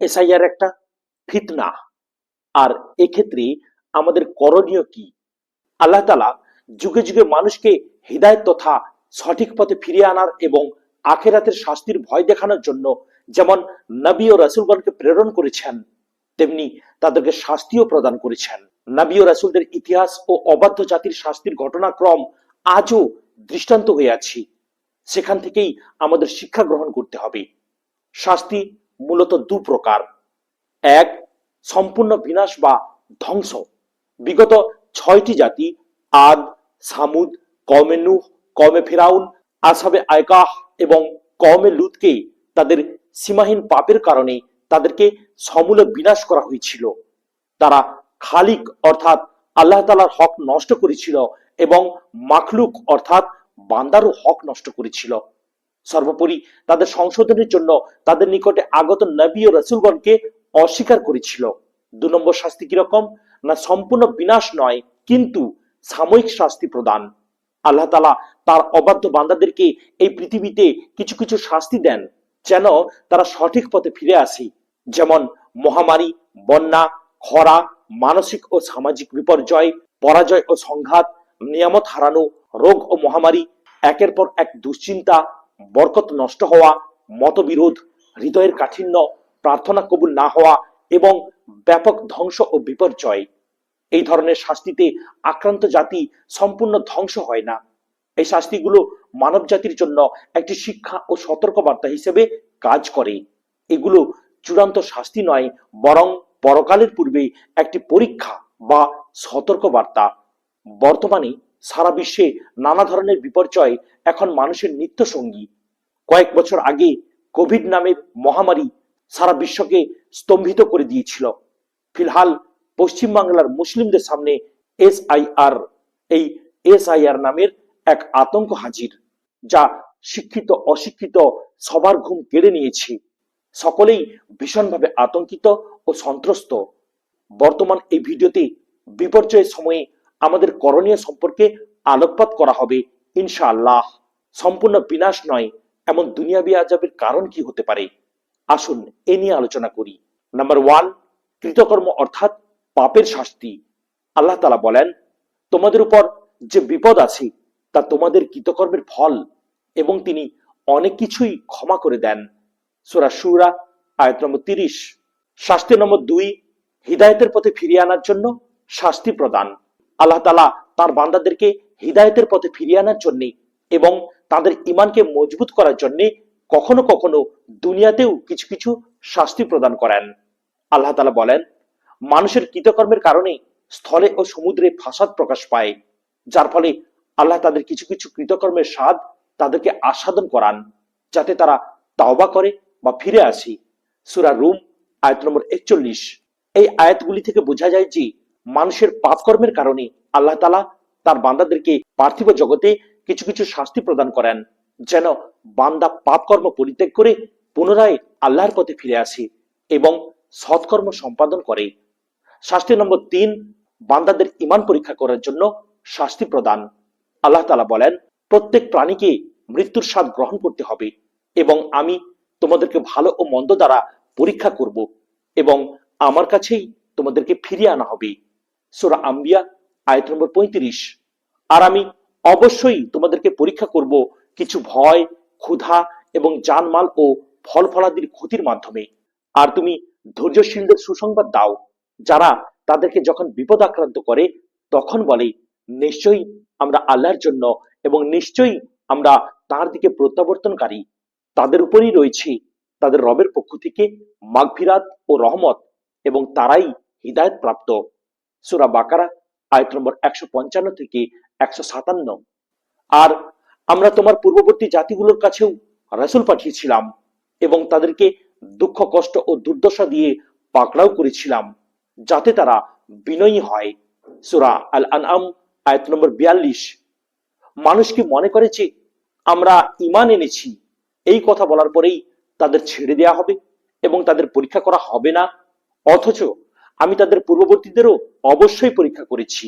SIR একটা ফিতনা। আর এক্ষেত্রে আমাদের করণীয় কি? আল্লাহ তাআলা যুগে যুগে মানুষকে হিদায়াত তথা সঠিক পথে ফিরিয়ে আনার এবং আখেরাতের শাস্তির ভয় দেখানোর জন্য যেমন নবী ও রাসূলগণকে প্রেরণ করেছেন, তেমনি তাদেরকে শাস্তিও প্রদান করেছেন। নবী ও রাসূলদের ইতিহাস ও অবাধ্য জাতির শাস্তির ঘটনাক্রম আজও দৃষ্টান্ত হয়ে আছে। সেখান থেকেই আমাদের শিক্ষা গ্রহণ করতে হবে। শাস্তি মূলত দু প্রকার। এক, সম্পূর্ণ বিনাশ বা ধ্বংস। বিগত 6টি জাতি আদ, সামুদ, কওমে নূহ, কওমে ফিরাউন, আসহাবে আয়কাহ এবং কওমে লুতকে তাদের সীমাহীন পাপের কারণে তাদেরকে সমূলে বিনাশ করা হয়েছিল। তারা খালিক অর্থাৎ আল্লাহ তাআলার হক নষ্ট করেছিল এবং মাখলুক অর্থাৎ বান্দারও হক নষ্ট করেছিল। সর্বোপরি তাদের সংশোধনের জন্য তাদের নিকটে আগত নবী ও রাসূলগণকে অস্বীকার করেছিল। 2 নম্বর শাস্তি কিরকম? না সম্পূর্ণ বিনাশ নয়, কিন্তু সাময়িক শাস্তি প্রদান। আল্লাহ তাআলা তার অবাধ্য বান্দাদেরকে এই পৃথিবীতে কিছু কিছু শাস্তি দেন যেন তারা সঠিক পথে ফিরে আসে। যেমন মহামারী, বন্যা, খরা, মানসিক ও সামাজিক বিপর্যয়, পরাজয় ও সংঘাত, নিয়ামত হারানো, রোগ ও মহামারী, একের পর এক দুশ্চিন্তা, বরকত নষ্ট হওয়া, মতবিরোধ, হৃদয়ের কাঠিন্য, প্রার্থনা কবুল না হওয়া এবং ব্যাপক ধ্বংস ও বিপর্যয়। এই ধরনের শাস্তিতে আক্রান্ত জাতি সম্পূর্ণ ধ্বংস হয় না। এই শাস্তিগুলো মানব জাতির জন্য একটি শিক্ষা ও সতর্কবার্তা হিসেবে কাজ করে। এগুলো চূড়ান্ত শাস্তি নয়, বরং পরকালের পূর্বে একটি পরীক্ষা বা সতর্কবার্তা। বর্তমানে সারা বিশ্বে নানা ধরনের বিপর্যয় এখন মানুষের নিত্য সঙ্গী। কয়েক বছর আগে কোভিড নামের মহামারী সারা বিশ্বকে স্তম্ভিত করে দিয়েছিল। ফিলহাল পশ্চিমবাংলার মুসলিমদের সামনে এসআইআর নামের এক আতঙ্ক হাজির, যা শিক্ষিত অশিক্ষিত সবার ঘুম কেড়ে নিয়েছে। সকলেই ভীষণভাবে আতঙ্কিত ও সন্ত্রস্ত। বর্তমান এই ভিডিওতে বিপর্যয়ের সময়ে আমাদের করণীয় সম্পর্কে আলোকপাত করা হবে ইনশাআল্লাহ। সম্পূর্ণ বিনাশ নয় এমন দুনিয়াবি আযাবের কারণ কি হতে পারে? আসুন এ নিয়ে আলোচনা করি। নাম্বার 1, কৃতকর্ম অর্থাৎ পাপের শাস্তি। আল্লাহ তাআলা বলেন, তোমাদের উপর যে বিপদ আছে তা তোমাদের কৃতকর্মের ফল, এবং তিনি অনেক কিছুই ক্ষমা করে দেন। সূরা শুরা আয়াত নম্বর 30। শাস্তি নম্বর 2, হিদায়াতের পথে ফিরিয়ে আনার জন্য শাস্তি প্রদান। আল্লাহ তাআলা তার বান্দাদেরকে হিদায়াতের পথে ফিরিয়ে আনার জন্য এবং তাদের ঈমানকে মজবুত করার জন্য কখনো কখনো দুনিয়াতেও কিছু কিছু শাস্তি প্রদান করেন। আল্লাহ তাআলা বলেন, মানুষের কৃতকর্মের কারণে স্থলে ও সমুদ্রে ফাসাদ প্রকাশ পায়, যার ফলে আল্লাহ তাদের কিছু কিছু কৃতকর্মের স্বাদ তাদেরকে আস্বাদন করান, যাতে তারা তাওবা করে বা ফিরে আসে। সূরা রুম আয়াত নম্বর 41। এই আয়াতগুলি থেকে বোঝা যায় যে মানুষের পাপকর্মের কারণে আল্লাহ তাআলা তার বান্দাদেরকে পার্থিব জগতে কিছু কিছু শাস্তি প্রদান করেন, যেন বান্দা পাপকর্ম পরিত্যাগ করে পুনরায় আল্লাহর পথে ফিরে আসে এবং সৎকর্ম সম্পাদন করে। শাস্তি নম্বর 3, বান্দাদের ঈমান পরীক্ষা করার জন্য শাস্তি প্রদান। আল্লাহ তাআলা বলেন, প্রত্যেক প্রাণীকে মৃত্যুর স্বাদ গ্রহণ করতে হবে এবং আমি তোমাদেরকে ভালো ও মন্দ দ্বারা পরীক্ষা করব এবং আমার কাছেই তোমাদেরকে ফিরিয়ে আনা হবে। সূরা আম্বিয়া আয়াত নম্বর 35। আর আমি অবশ্যই তোমাদেরকে পরীক্ষা করব কিছু ভয়, ক্ষুধা এবং জানমাল ও ফল ফলাদির ক্ষতির মাধ্যমে। আর তুমি ধৈর্যশীলদের সুসংবাদ দাও, যারা তাদেরকে যখন বিপদ আক্রান্ত করে তখন বলে, নিশ্চয়ই আমরা আল্লাহর জন্য এবং নিশ্চয়ই আমরা তার দিকে প্রত্যাবর্তনকারী। তাদের উপরই রয়েছে তাদের রবের পক্ষ থেকে মাগফিরাত ও রহমত, এবং তারাই হিদায়াত প্রাপ্ত। সূরা বাকারা আয়াত নম্বর 155 থেকে 157। আর আমরা তোমার পূর্ববর্তী জাতিগুলোর কাছেও রাসূল পাঠিয়েছিলাম এবং তাদেরকে দুঃখ কষ্ট ও দুর্দশা দিয়ে পাকড়াও করেছিলাম, যাতে তারা বিনয়ী হয়। সূরা আল আনআম আয়াত নম্বর 42। মানুষ কি মনে করে যে আমরা ঈমান এনেছি, এই কথা বলার পরেই তাদের ছেড়ে দেয়া হবে এবং তাদের পরীক্ষা করা হবে না? অথচ আমি তাদের পূর্ববর্তীদেরও অবশ্যই পরীক্ষা করেছি।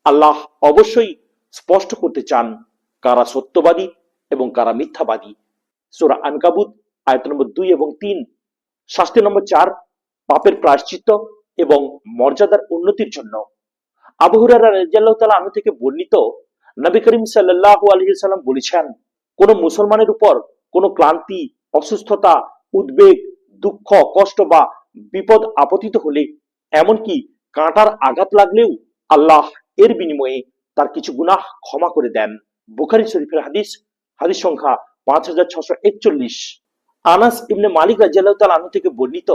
আল্লাহ অবশ্যই স্পষ্ট করতে চান কারা সত্যবাদী এবং কারা মিথ্যাবাদী। সূরা আনকাবুত আয়াত নম্বর 2 এবং 3। শাস্তি নম্বর 4, পাপের প্রায়শ্চিত্ত এবং মর্যাদার উন্নতির জন্য। আবু হুরায়রা রাদিয়াল্লাহু তাআলা আনহু থেকে বর্ণিত, নবী করিম সাল্লাল্লাহু আলাইহি ওয়াসাল্লাম বলেছেন, কোন মুসলমানের উপর কোনো ক্লান্তি, অসুস্থতা, উদ্বেগ, দুঃখ, কষ্ট বা বিপদ আপতিত হলে, এমনকি কাঁটার আঘাত লাগলেও আল্লাহ এর বিনিময়ে তার কিছু গুনাহ ক্ষমা করে দেন। বুখারী শরীফের হাদিস, হাদিস সংখ্যা 5641। আনাস ইবনে মালিক রাদিয়াল্লাহু তাআলা আনহু থেকে বর্ণিত,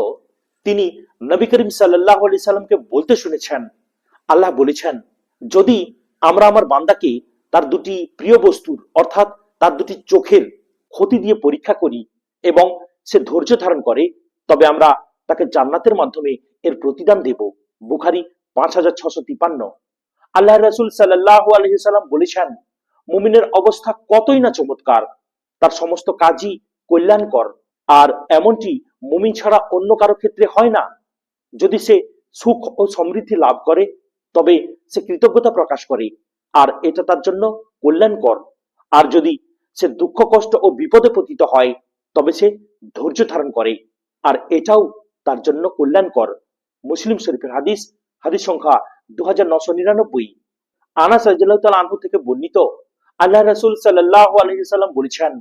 তিনি নবী করিম সাল্লাল্লাহু আলাইহি সাল্লামকে বলতে শুনেছেন, আল্লাহ বলেছেন, যদি আমরা আমার বান্দাকে তার দুটি প্রিয় বস্তুর অর্থাৎ তার দুটি চোখের ক্ষতি দিয়ে পরীক্ষা করি এবং সে ধৈর্য ধারণ করে, তবে আমরা তাকে জান্নাতের মাধ্যমে এর প্রতিদান দেব। বুখারী 5653। আল্লাহ রাসূল সাল্লাল্লাহু আলাইহি সাল্লাম বলেছেন, মুমিনের অবস্থা কতই না চমৎকার, তার সমস্ত কাজই কল্যাণকর, আর এমনটি মুমিন ছাড়া অন্য কারো ক্ষেত্রে হয় না। যদি সে সুখ ও সমৃদ্ধি লাভ করে, তবে সে কৃতজ্ঞতা প্রকাশ করে, আর এটা তার জন্য কল্যাণকর। আর যদি সে দুঃখ, কষ্ট ও বিপদে পতিত হয়, তবে সে ধৈর্য ধারণ করে, আর এটাও তার জন্য কল্যাণকর। মুসলিম শরীফের হাদিস, হাদিস সংখ্যা 2999। আনাস রাদিয়াল্লাহু তাআলা আনহু থেকে বর্ণিত, আল্লাহ রাসূল সাল্লাল্লাহু আলাইহি সাল্লাম বলেছেন,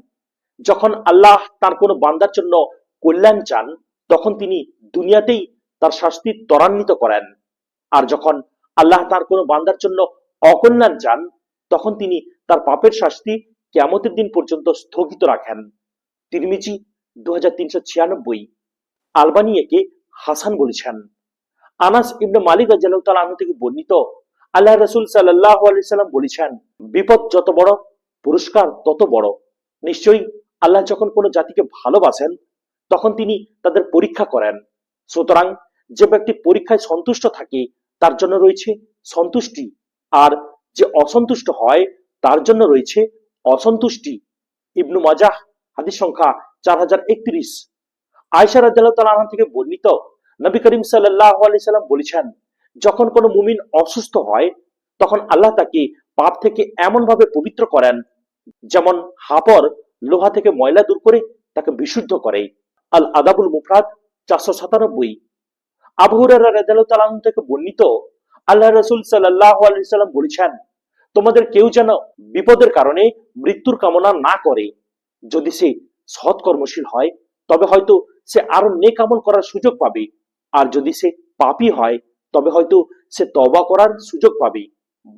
যখন আল্লাহ তার কোনো বান্দার জন্য কল্যাণ চান, তখন তিনি দুনিয়াতেই তার শাস্তি ত্বরান্বিত করেন, আর যখন আল্লাহ তার কোনো বান্দার জন্য অকল্যাণ চান, তখন তিনি তার পাপের শাস্তি কিয়ামতের দিন পর্যন্ত স্থগিত রাখেন। তিরমিজি 2396। আলবানী একে হাসান বলেছেন। আনাস ইবনে মালিক রাদিয়াল্লাহু তাআলা আনহু থেকে বর্ণিত, আল্লাহ রাসূল সাল্লাল্লাহু আলাইহি সাল্লাম বলেছেন, বিপদ যত বড়, পুরস্কার তত বড়। নিশ্চয়ই আল্লাহ যখন কোনো জাতিকে ভালোবাসেন, তখন তিনি তাদের পরীক্ষা করেন। সুতরাং যে ব্যক্তি পরীক্ষায় সন্তুষ্ট থাকে, তার জন্য রয়েছে সন্তুষ্টি, আর যে অসন্তুষ্ট হয়, তার জন্য রয়েছে অসন্তুষ্টি। ইবনু মাজাহ, হাদিস সংখ্যা 4031। আয়েশা রাদিয়াল্লাহু তাআলা আনহা থেকে বর্ণিত, নবী করিম সাল্লাল্লাহু আলাইহি সাল্লাম বলেছেন, যখন কোনো মুমিন অসুস্থ হয়, তখন আল্লাহ তাকে পাপ থেকে এমন ভাবে পবিত্র করেন, যেমন হাপর লোহা থেকে ময়লা দূর করে তাকে বিশুদ্ধ করে। আল আদাবুল মুফরাদ 497। আবু হুরায়রা রাদিয়াল্লাহু তাআলা আনহু থেকে বর্ণিত, আল্লাহ রাসূল সাল্লাল্লাহু আলাইহি সাল্লাম বলেছেন, তোমাদের কেউ যেন বিপদের কারণে মৃত্যুর কামনা না করে। যদি সে সৎ কর্মশীল হয়, তবে হয়তো সে আরো নেক আমল করার সুযোগ পাবে, আর যদি সে পাপী হয়, তবে হয়তো সে তওবা করার সুযোগ পাবে।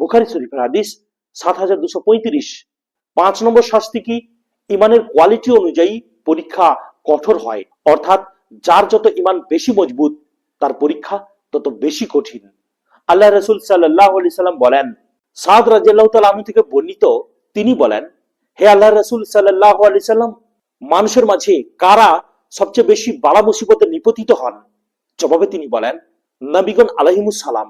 বুখারী শরীফের হাদিস 7235। 5 নম্বর শাস্তি কি? ইমানের কোয়ালিটি অনুযায়ী পরীক্ষা কঠোর হয়, অর্থাৎ যার যত ইমান বেশি মজবুত, তার পরীক্ষা তত বেশি কঠিন। আল্লাহ রাসূল সাল্লাল্লাহু আলাইহি সাল্লাম বলেন, সাদ রাদিয়াল্লাহু তাআলা আনহু থেকে বর্ণিত, তিনি বলেন, হে আল্লাহ রাসূল সাল্লাল্লাহু আলাইহি সাল্লাম, মানুষের মাঝে কারা সবচেয়ে বেশি বালা মুসিবতে নিপতিত হন? জবাবে তিনি বলেন, নবীগণ আলাইহিমুস সালাম।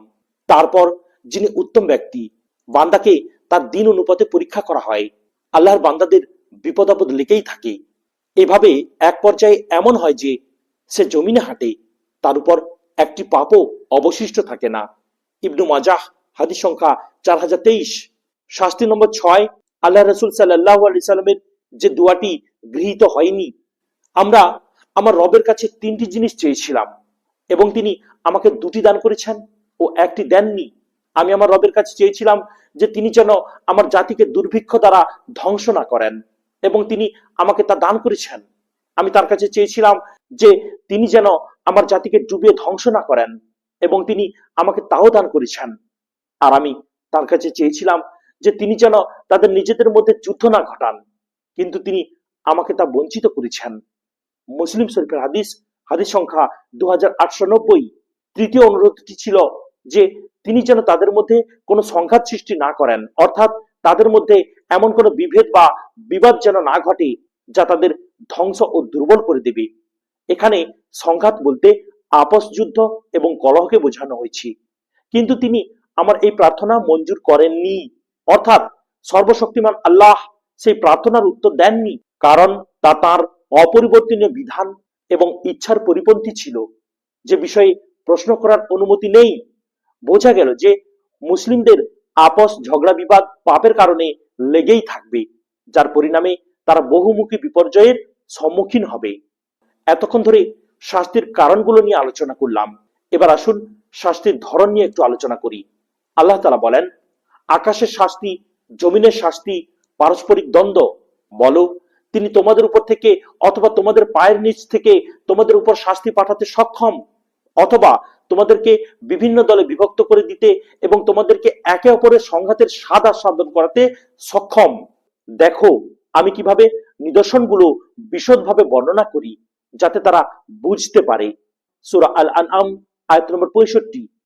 তারপর যিনি উত্তম ব্যক্তি, বান্দাকে তার দিন অনুপাতে পরীক্ষা করা হয়। আল্লাহর বান্দাদের বিপদ আপদ লেগেই থাকে। এভাবে এক পর্যায়ে এমন হয় যে সে জমিনে হাঁটে, তার উপর একটি পাপও অবশিষ্ট থাকে না। ইবনু মাজাহ, হাদিস সংখ্যা 4023। শাস্তি নম্বর 6, আল্লাহ রাসূল সাল্লাল্লাহু আলাইহি সাল্লামের যে দোয়াটি গৃহীত হয়নি। আমরা আমার রবের কাছে 3টি জিনিস চেয়েছিলাম, এবং তিনি আমাকে 2টি দান করেছেন ও 1টি দেননি। আমি আমার রবের কাছে চেয়েছিলাম যে তিনি যেন আমার জাতিকে দুর্ভিক্ষ দ্বারা ধ্বংস না করেন, এবং তিনি আমাকে তা দান করেছেন। আমি তার কাছে চেয়েছিলাম যে তিনি যেন আমার জাতিকে ডুবিয়ে ধ্বংস না করেন, এবং তিনি আমাকে তাও দান করেছেন। আর আমি তার কাছে চেয়েছিলাম যে তিনি যেন তাদের নিজেদের মধ্যে যুদ্ধ না ঘটান, কিন্তু তিনি আমাকে তা বঞ্চিত করেছেন। মুসলিম শরীফের হাদিস, হাদিস সংখ্যা 2890। তৃতীয় অনুরোধটি ছিল যে তিনি যেন তাদের মধ্যে কোনো সংঘাত সৃষ্টি না করেন, অর্থাৎ তাদের মধ্যে এমন কোনো বিভেদ বা বিবাদ যেন না ঘটে যা তাদের ধ্বংস ও দুর্বল করে দেবে। এখানে সংঘাত বলতে আপস যুদ্ধ এবং কলহকে বোঝানো হয়েছে। কিন্তু তিনি আমার এই প্রার্থনা মঞ্জুর করেননি, অর্থাৎ সর্বশক্তিমান আল্লাহ সেই প্রার্থনার উত্তর দেননি, কারণ তা তাঁর অপরিবর্তনীয় বিধান এবং ইচ্ছার পরিপন্থী ছিল, যে বিষয়ে প্রশ্ন করার অনুমতি নেই। বোঝা গেল যে মুসলিমদের আপস ঝগড়া বিবাদ পাপের কারণে লেগেই থাকবে, যার পরিণামে তারা বহুমুখী বিপর্যয়ের সম্মুখীন হবে। এতক্ষণ ধরে শাস্তির কারণগুলো নিয়ে আলোচনা করলাম। এবার আসুন শাস্তির ধরন নিয়ে একটু আলোচনা করি। আল্লাহ তাআলা বলেন, আকাশের শাস্তি, জমিনের শাস্তি, পারস্পরিক দ্বন্দ্ব, বলো তিনি তোমাদের উপর থেকে অথবা তোমাদের পায়ের নিচ থেকে তোমাদের উপর শাস্তি পাঠাতে সক্ষম, অথবা তোমাদেরকে বিভিন্ন দলে বিভক্ত করে দিতে এবং তোমাদেরকে একে অপরের সংঘাতের স্বাদ আস্বাদন করাতে সক্ষম। দেখো আমি কিভাবে নিদর্শনগুলো বিশদভাবে বর্ণনা করি যাতে তারা বুঝতে পারে। সূরা আল আনআম আয়াত নম্বর 65।